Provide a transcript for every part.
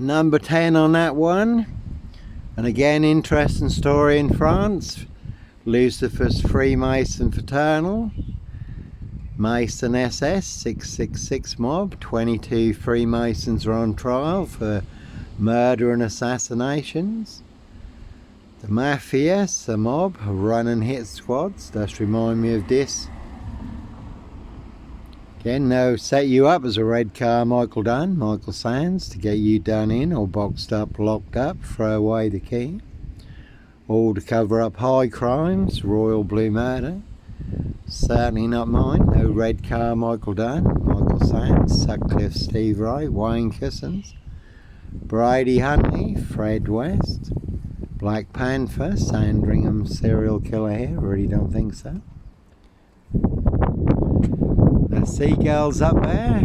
Number 10 on that one. And again, interesting story in France. Lucifer's Freemason Fraternal. Mason SS 666 mob. 22 Freemasons are on trial for murder and assassinations. The Mafia, the mob, run and hit squads. Does remind me of this. Again, they'll set you up as a red car Michael Sands, to get you done in or boxed up, locked up, throw away the key. All to cover up high crimes, royal blue murder. Certainly not mine. No red car Michael Sands, Sutcliffe Steve Wright, Wayne Kissons, Brady Huntley, Fred West, Black Panther, Sandringham serial killer here, really don't think so. The seagulls up there.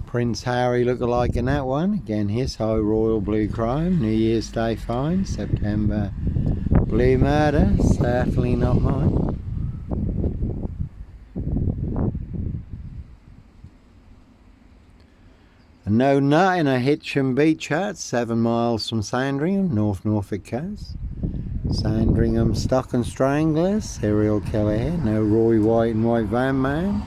Prince Harry lookalike in that one. Again, his high royal blue crime. New Year's Day fine. September blue murder. Certainly not mine. A no nut in a Hitchin beach hut 7 miles from Sandringham, North Norfolk coast. Sandringham Stock and Stranglers, serial killer here. No Roy White and White Van Man.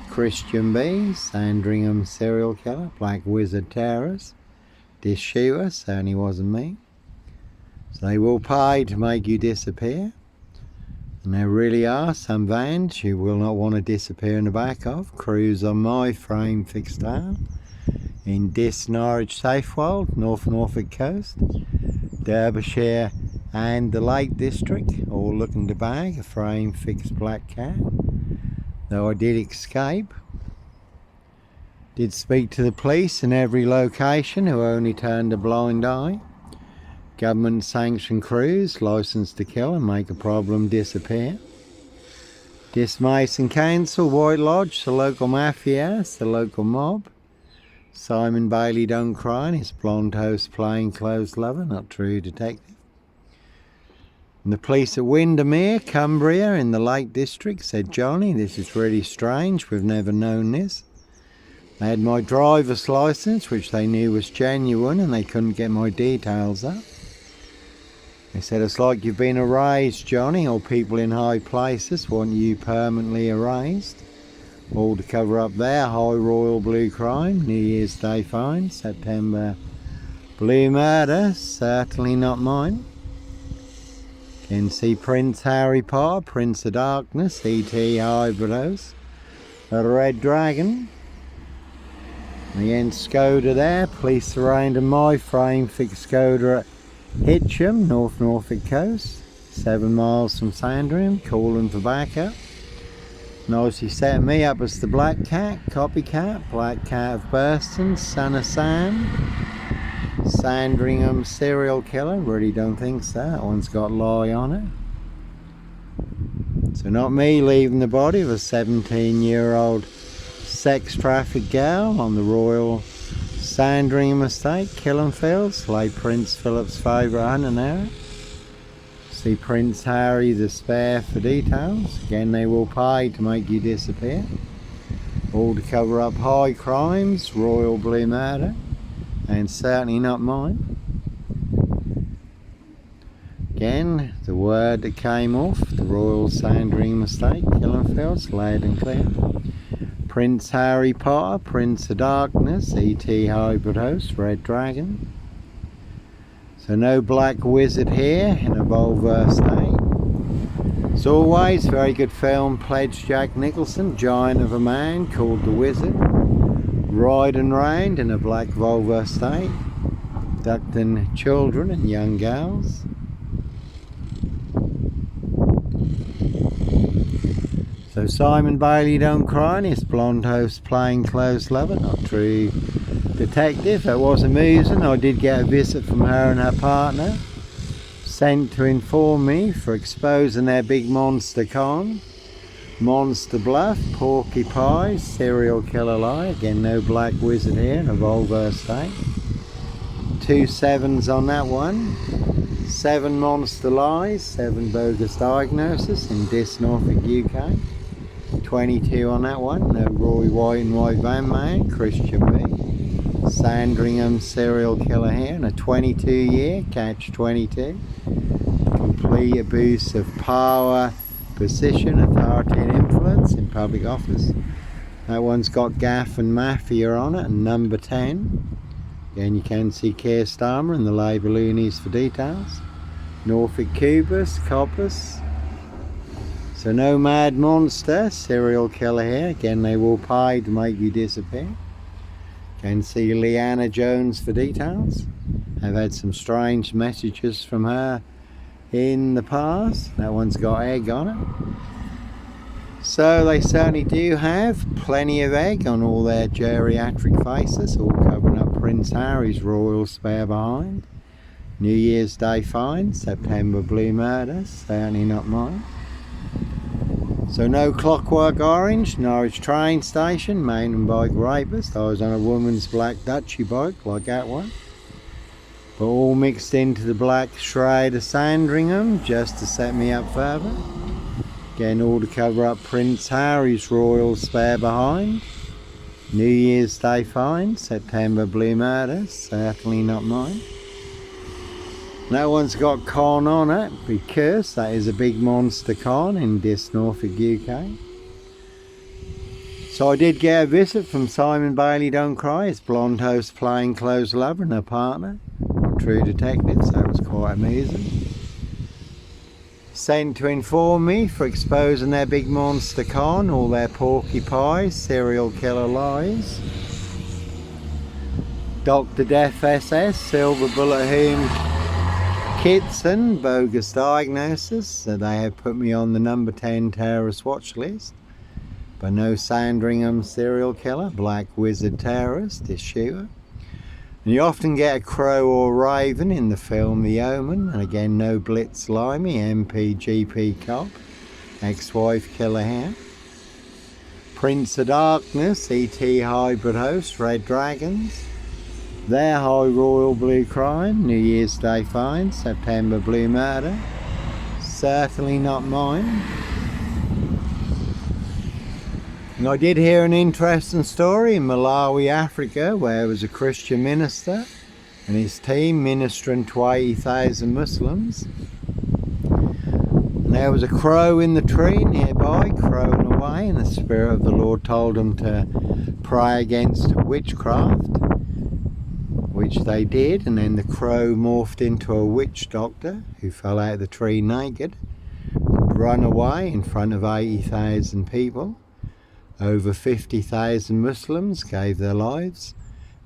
Christian B, Sandringham serial killer. Black Wizard terrorist. Diss shooter, certainly wasn't me. So they will pay to make you disappear. And there really are some vans you will not want to disappear in the back of. Cruise on my frame fixed arm. In Diss Norwich Safewold, North Norfolk coast. Derbyshire and the Lake District, all looking to bag a frame fixed black cat. Though I did escape. Did speak to the police in every location, who only turned a blind eye. Government sanctioned crews, licensed to kill and make a problem disappear. Diss Mason Council, White Lodge, the local mafia, the local mob. Simon Bailey don't cry and his blonde host plainclothes lover, not true detective. And the police at Windermere, Cumbria, in the Lake District, said, Johnny, this is really strange, we've never known this. They had my driver's licence, which they knew was genuine, and they couldn't get my details up. They said, it's like you've been erased, Johnny, or people in high places want you permanently erased. All to cover up their high royal blue crime, New Year's Day fine, September blue murder, certainly not mine. Can see Prince Harry Potter, Prince of Darkness, E.T. Hybridose, a Red Dragon. Again, Skoda there, police surrounding my frame fixed Skoda at Hitchin, North Norfolk coast, 7 miles from Sandringham, calling for backup. Nicely set me up as the Black Cat, copycat, Black Cat of Burston, Son of Sam. Sandringham serial killer, really don't think so, that one's got lie on it. So not me leaving the body of a 17-year-old sex trafficked girl on the Royal Sandringham estate, Killenfields, late Prince Philip's favourite hunting area. See Prince Harry the spare for details. Again, they will pay to make you disappear. All to cover up high crimes, royal blue murder. And certainly not mine. Again, the word that came off the Royal Sandringham estate, Killenfields, loud and clear. Prince Harry Potter, Prince of Darkness, E.T. Hybridose, Red Dragon. So no Black Wizard here in a Volvo estate. As always, very good film, pledged Jack Nicholson, giant of a man called the Wizard. Riding round in a black Volvo estate, abducting children and young girls. So Simon Bailey don't cry and his blonde host plainclothes lover, not true detective. That was amusing. I did get a visit from her and her partner, sent to inform me for exposing their big monster con. Monster Bluff, Porky Pie, serial killer lie. Again, no Black Wizard here in a Volvo estate. 2 7s on that one. 7 monster lies, 7 bogus diagnoses in Diss Norfolk UK. 22 on that one. No Roy White and White Van Man, Christian B. Sandringham serial killer here, and a 22-year catch 22. Complete abuse of power, position, authority and influence in public office. That one's got gaff and mafia on it, and number 10. Again, you can see Keir Starmer and the Labour Looneys for details. Norfolk Cubus, Coppers. So no mad monster, serial killer here. Again, they will pay to make you disappear. Can see Leanna Jones for details. I've had some strange messages from her in the past. That one's got egg on it. So they certainly do have plenty of egg on all their geriatric faces, all covering up Prince Harry's royal spare behind. New Year's Day fine, September blue murders, certainly not mine. So no Clockwork Orange, Norwich train station, mountain bike rapist. I was on a woman's black Dutchy bike like that one. But all mixed into the black shroud of Sandringham just to set me up further. Again, all to cover up Prince Harry's royal spare behind. New Year's Day fine, September blue murders, certainly not mine. That one's got con on it because that is a big monster con in Diss Norfolk UK. So I did get a visit from Simon Bailey Don't Cry, his blonde host plainclothes lover and her partner, True Detective, so it was quite amusing. Sent to inform me for exposing their big monster con, all their porcupine serial killer lies. Dr. Death SS, Silver Bullet Whom Kitson, Bogus Diagnoses, so they have put me on the number 10 terrorist watch list. But no Sandringham serial killer, black wizard terrorist, this shooter. And you often get a crow or raven in the film The Omen, and again no Blitz Limey, MP GP cop, ex-wife killer here. Prince of Darkness, ET hybrid host, Red Dragons. Their high royal blue crime, New Year's Day fine, September blue murder, certainly not mine. And I did hear an interesting story in Malawi, Africa, where there was a Christian minister and his team ministering to 80,000 Muslims. And there was a crow in the tree nearby, crowing away, and the Spirit of the Lord told him to pray against witchcraft, which they did, and then the crow morphed into a witch doctor who fell out of the tree naked and run away in front of 80,000 people. Over 50,000 Muslims gave their lives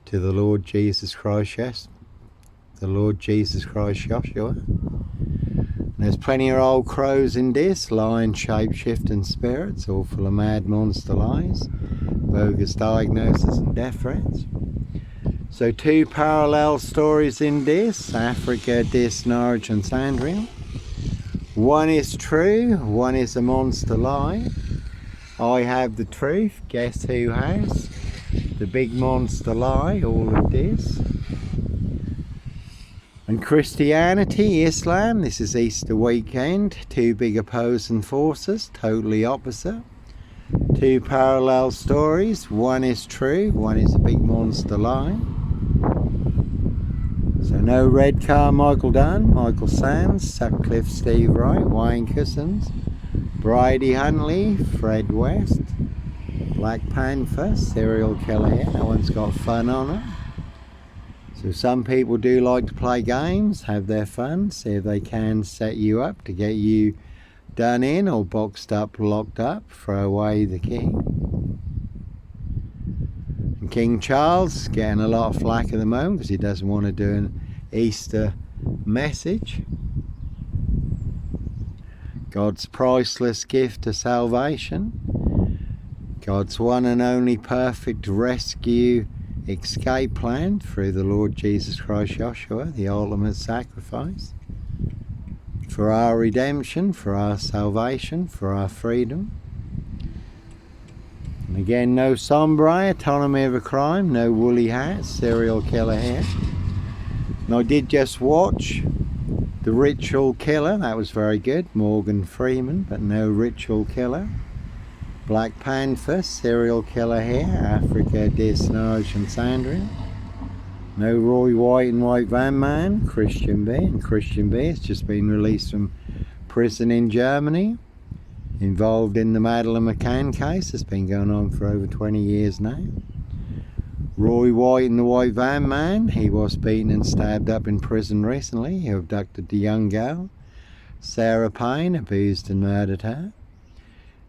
to the Lord Jesus Christ, Joshua. And there's plenty of old crows in this, lion shape-shifting spirits, all full of mad monster lies, bogus diagnoses and death threats. So two parallel stories in this, Africa, Diss, Norwich and Sandringham. One is true, one is a monster lie. I have the truth, guess who has? The big monster lie, all of this. And Christianity, Islam, this is Easter weekend, two big opposing forces, totally opposite. Two parallel stories, one is true, one is a big monster lie. So no Redcar, Michael Dunn, Michael Sands, Sutcliffe, Steve Wright, Wayne Cousins, Bridie Huntley, Fred West, Black Panther, serial killer here, that one's got fun on it. So some people do like to play games, have their fun, see if they can set you up to get you done in or boxed up, locked up, throw away the key. And King Charles getting a lot of flack at the moment because he doesn't want to do an Easter message. God's priceless gift to salvation. God's one and only perfect rescue escape plan through the Lord Jesus Christ Joshua, the ultimate sacrifice. For our redemption, for our salvation, for our freedom. And again, no sombre, autonomy of a crime, no woolly hat, serial killer here. And I did just watch The Ritual Killer, that was very good, Morgan Freeman, but no Ritual Killer. Black Panther, serial killer here, Africa, Diss, Norwich and Sandringham. No Roy White and White Van Man, Christian B. And Christian B has just been released from prison in Germany, involved in the Madeleine McCann case. It's been going on for over 20 years now. Roy White and the White Van Man, he was beaten and stabbed up in prison recently. He abducted the young girl, Sarah Payne, abused and murdered her.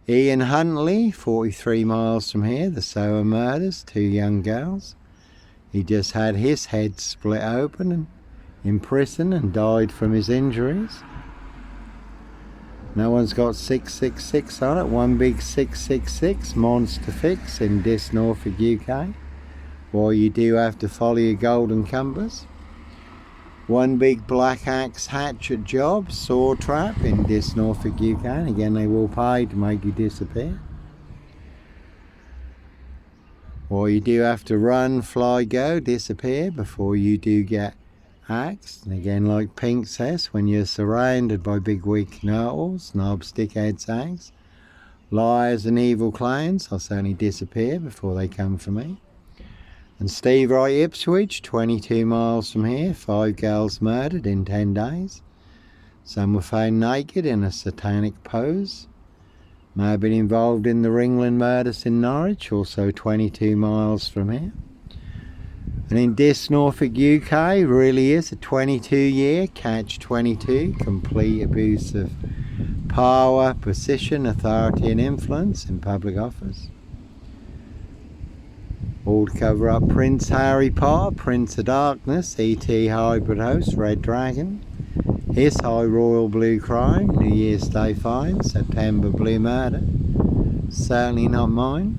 Ian Huntley, 43 miles from here, the Sower murders, 2 young girls. He just had his head split open and in prison and died from his injuries. No one's got 666 on it. One big 666 monster fix in Diss Norfolk UK. Well, you do have to follow your golden compass. One big black axe hatchet job, saw trap in Diss Norfolk UK. And again, they will pay to make you disappear. Or you do have to run, fly, go, disappear before you do get axed. And again, like Pink says, when you're surrounded by big weak know-it-alls, knobs, dickheads, hags, liars and evil clowns, I'll certainly disappear before they come for me. And Steve Wright, Ipswich, 22 miles from here, 5 girls murdered in 10 days. Some were found naked in a satanic pose. May have been involved in the Ringland murders in Norwich, also 22 miles from here. And in Diss Norfolk UK really is a 22-year catch-22, complete abuse of power, position, authority and influence in public office. All to cover up Prince Harry Potter, Prince of Darkness, E.T. Hybrid Host, Red Dragon, his High Royal Blue Crime, New Year's Day Fine, September Blue Murder, certainly not mine.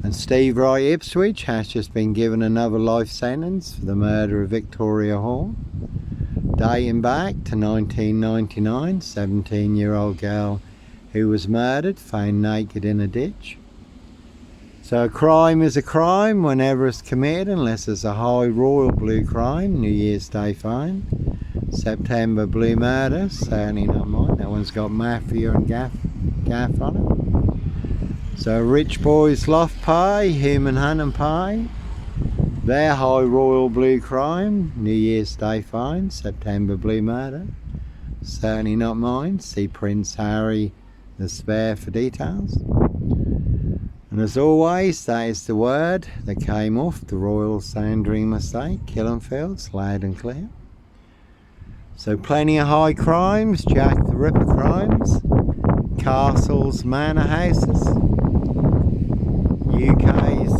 And Steve Wright, Ipswich, has just been given another life sentence for the murder of Victoria Hall, dating back to 1999, 17-year-old girl who was murdered, found naked in a ditch. So a crime is a crime whenever it's committed, unless it's a High Royal Blue Crime, New Year's Day Fine, September Blue Murder, certainly not mine. That one's got Mafia and gaff on it. So Rich Boys Loft Pie, Human Hunt and Pie, their High Royal Blue Crime, New Year's Day Fine, September Blue Murder, certainly not mine. See Prince Harry the Spare for details. And as always, that is the word that came off the Royal Sandringham estate, Killenfields, loud and clear. So plenty of high crimes, Jack the Ripper crimes, castles, manor houses, UK's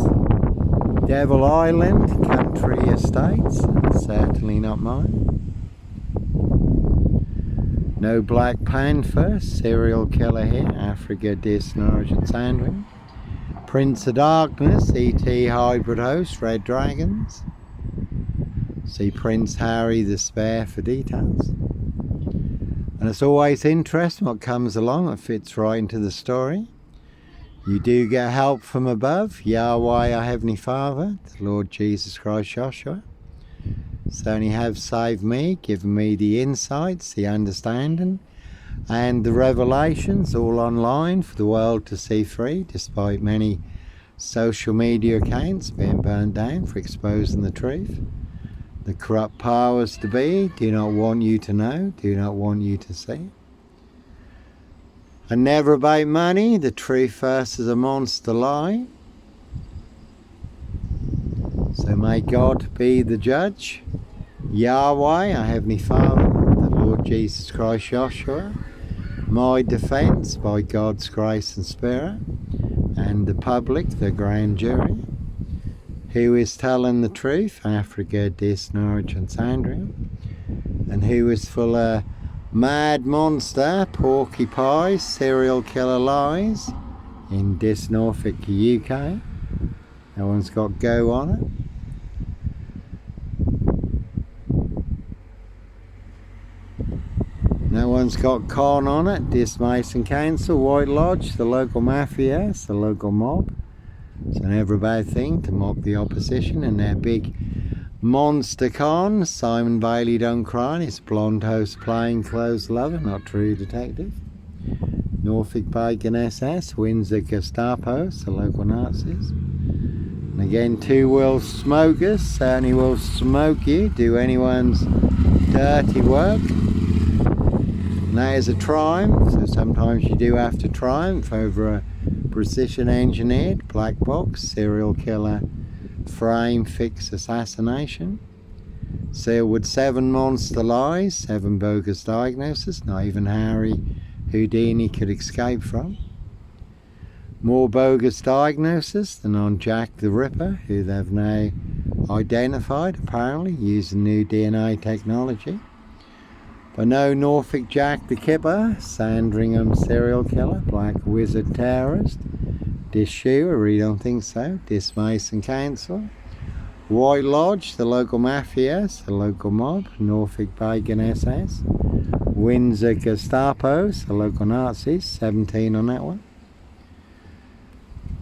Devil Island, country estates, certainly not mine. No Black Panther, serial killer here, Africa, Diss, Norwich and Sandringham. Prince of Darkness, E.T. Hybrid Host, Red Dragons. See Prince Harry the Spare for details. And it's always interesting what comes along that fits right into the story. You do get help from above, Yahweh our Heavenly Father, the Lord Jesus Christ Joshua. Certainly have saved me, given me the insights, the understanding, and the revelations all online for the world to see free, despite many social media accounts being burned down for exposing the truth. The corrupt powers to be do not want you to know, do not want you to see. And never about money, the truth first is a monster lie. So may God be the judge, Yahweh our Heavenly Father, the Lord Jesus Christ Joshua, my defence by God's grace and Spirit, and the public, the grand jury, who is telling the truth, Africa, Diss, Norwich and Sandringham, and who is full of mad monster, porky pies, serial killer lies in Diss Norfolk UK. No one's got go on it. No one's got con on it. Diss Mason Council, White Lodge, the local mafia, the local mob. It's an ever bad thing to mock the opposition in their big monster con. Simon Bailey don't cry, his blonde host plain clothes lover, not true detective. Norfolk Bacon SS, Windsor Gestapo, the local Nazis. And Again, 2 will smokers, certainly will smoke you, do anyone's dirty work. And that is a triumph, so sometimes you do have to triumph over a precision engineered black box serial killer frame fix assassination. Sealed with 7 monster lies, 7 bogus diagnoses, not even Harry Houdini could escape from. More bogus diagnoses than on Jack the Ripper, who they've now identified apparently using new DNA technology. But no Norfolk Jack the Kipper, Sandringham serial killer, black wizard terrorist, Diss Shoe, I really don't think so, Diss Mason Council, White Lodge, the local mafias, the local mob, Norfolk Bacon SS, Windsor Gestapos, the local Nazis, 17 on that one.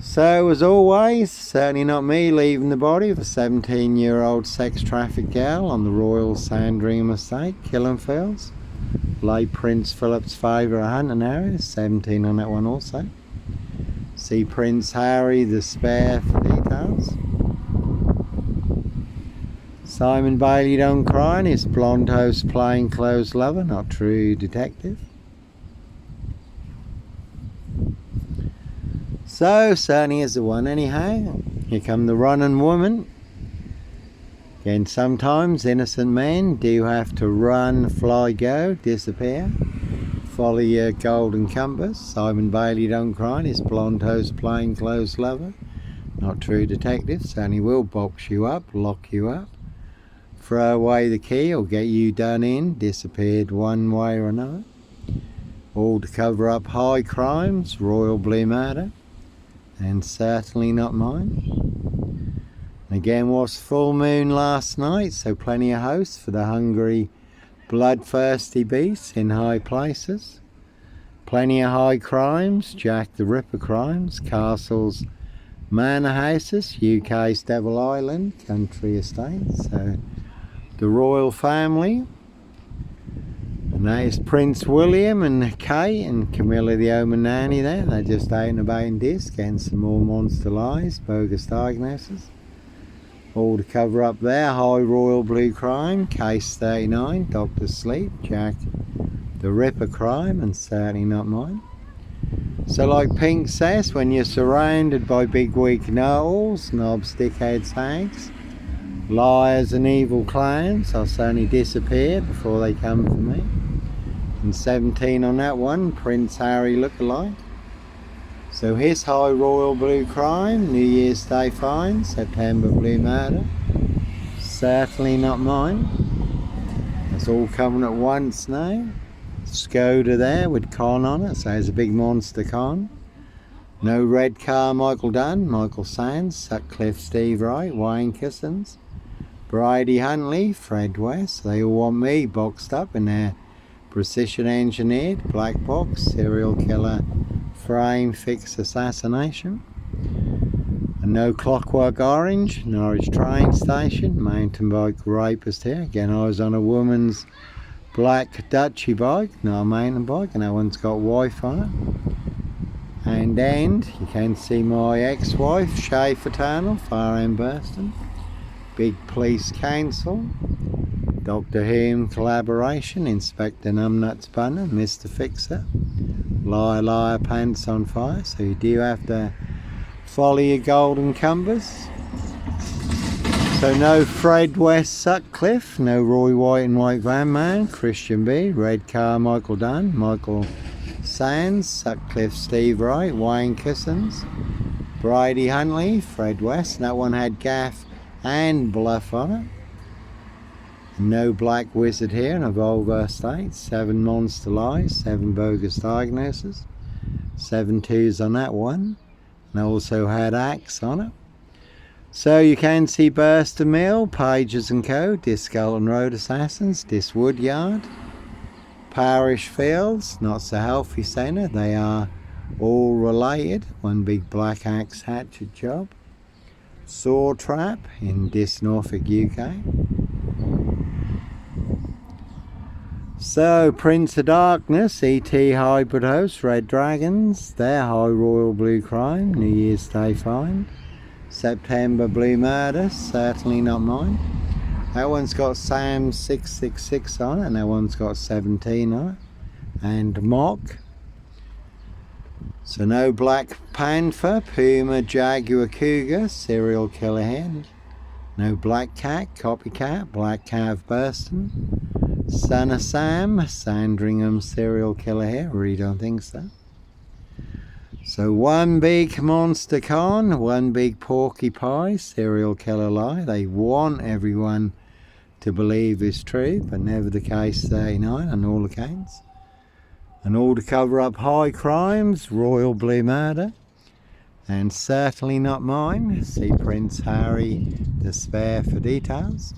So as always, certainly not me leaving the body of a 17-year-old sex trafficked girl on the Royal Sandringham estate, Killenfields. Late Prince Philip's favourite hunting area, 17 on that one also. See Prince Harry the Spare for details. Simon Bailey don't cry and his blonde host plainclothes lover, not true detective. So, certainly is the one anyhow. Here come the running woman. Again, sometimes innocent men do have to run, fly, go, disappear. Follow your golden compass. Simon Bailey don't cry, his blonde host plainclothes lover. Not true detective, certainly will box you up, lock you up. Throw away the key or get you done in, disappeared one way or another. All to cover up high crimes, royal blue murder. And certainly not mine. Again, was full moon last night, so plenty of hosts for the hungry, bloodthirsty beasts in high places. Plenty of high crimes, Jack the Ripper crimes, castles, manor houses, UK's Devil Island, country estates. So the royal family. And that is Prince William and Kate and Camilla the Omen Nanny there. They're just out and about in Diss, getting some more monster lies, bogus diagnoses. All to cover up their high royal blue crime, case 39, Dr. Sleep, Jack the Ripper crime, and certainly not mine. So like Pink says, when you're surrounded by big Wig Know It Alls, NOBS, dickheads, hags, liars and evil clowns, I'll certainly disappear before they come for me. And 17 on that one, Prince Harry lookalike. So his high royal blue crime, New Year's Day fine, September blue murder. Certainly not mine. It's all coming at once now. Skoda there with con on it, so there's a big monster con. No red car, Michael Dunn, Michael Sands, Sutcliffe Steve Wright, Wayne Kissons, Bridie Huntley, Fred West. They all want me boxed up in their precision engineered black box serial killer frame fix assassination. And no Clockwork Orange, Norwich train station, mountain bike rapist here. Again, I was on a woman's black Dutchy bike, not a mountain bike, and that one's got wife on it. And you can see my ex-wife, Shay Fraternal, Far End Burston, Big Police Council, Doctor Whom collaboration, Inspector Numbnuts Bunner, Mr. Fixer, Liar Liar Pants on Fire, so you do have to follow your golden compass. So no Fred West Sutcliffe, no Roy White and White Van Man, Christian B, Red Car Michael Dunn, Michael Sands, Sutcliffe Steve Wright, Wayne Kissons, Bridie Huntley, Fred West, and that one had Gaff and BLUFF on it. No Black Wizard here in a vulgar estate, 7 monster lies, 7 bogus diagnoses, 7 twos on that one, and also had axe on it. So you can see Burston Mill, Pages and Co, Diss Skelton Road Assassins, Diss Woodyard, Parish Fields, Not So Healthy Centre, they are all related, one big black axe hatchet job. Saw Trap in Diss Norfolk UK. So Prince of Darkness, E.T. Hybrid Host, Red Dragons, their high royal blue crime, New Year's Day fine, September blue murder, certainly not mine. That one's got Sam 666 on it, and that one's got 17 on it. And Mock. So no Black Panther, Puma, Jaguar, Cougar, serial killer here. No Black Cat, Copycat, Black Cav, Burston. Son of Sam, Sandringham, serial killer here. Really don't think so. So one big monster con, one big porky pie, serial killer lie. They want everyone to believe it's true, but never the case 39 on all accounts. And all to cover up high crimes, royal blue murder, and certainly not mine. See Prince Harry, despair for details.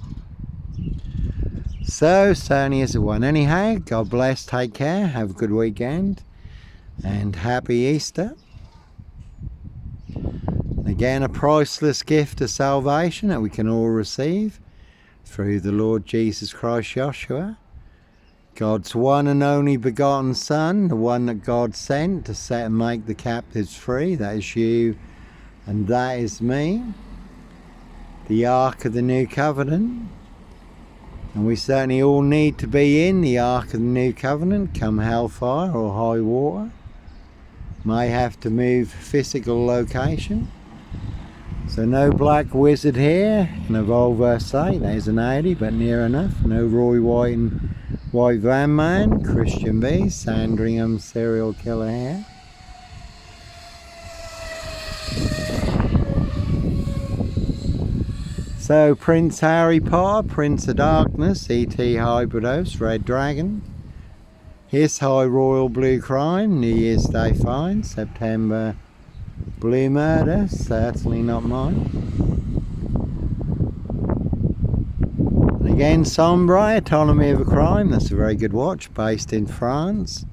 So certainly is a one. Anyhow, God bless, take care, have a good weekend, and happy Easter. And again, a priceless gift of salvation that we can all receive through the Lord Jesus Christ Joshua, God's one and only begotten Son, the one that God sent to set and make the captives free. That is you and that is me. The Ark of the New Covenant. And we certainly all need to be in the Ark of the New Covenant, come hellfire or high water. May have to move physical location. So no black wizard here, and a Volvo site, there's an Audi, but near enough. No Roy White and White Van Man, Christian B, Sandringham serial killer here. So Prince Harry Potter, Prince of Darkness, E.T. Hybridos, Red Dragon. His High Royal Blue Crime, New Year's Day Fine, September Blue Murder, certainly not mine. And again, Sombre, Autonomy of a Crime, that's a very good watch, based in France,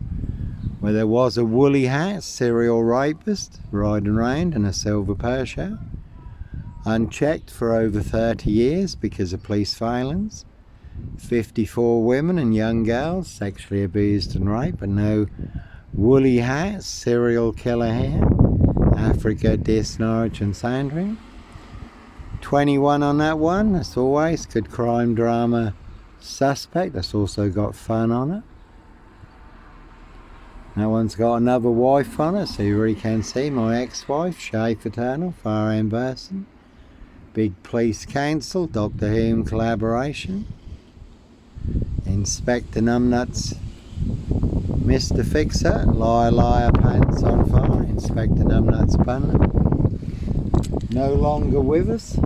where there was a woolly hat, serial rapist, riding around in a silver Porsche, unchecked for over 30 years because of police violence. 54 women and young girls sexually abused and raped, but no woolly hat, serial killer here. Africa, Diss Norwich and Sandringham. 21 on that one, as always. Good crime drama suspect, that's also got fun on it. That one's got another wife on it, so you really can see my ex-wife, Shay Fraternal, Far End Burson. Big Police Council, Doctor Who collaboration. Inspector Numbnuts, Mr. Fixer, Liar Liar Pants on Fire, Inspector Numbnuts Bunner. No longer with us.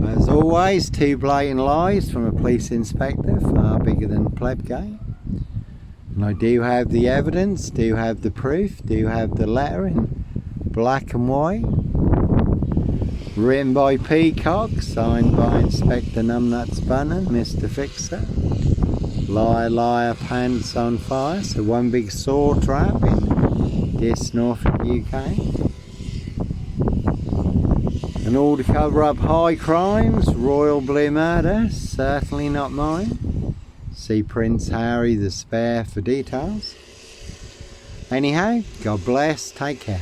As always, two blatant lies from a police inspector, far bigger than Plebgate. And I do have the evidence, do have the proof, do have the letter in black and white. Written by Peacock, signed by Inspector Numbnuts Bunner, Mr. Fixer. Liar Liar Pants on Fire, so one big saw trap in Diss Norfolk UK. And all to cover up high crimes, royal blue murder, certainly not mine. See Prince Harry the Spare for details. Anyhow, God bless, take care.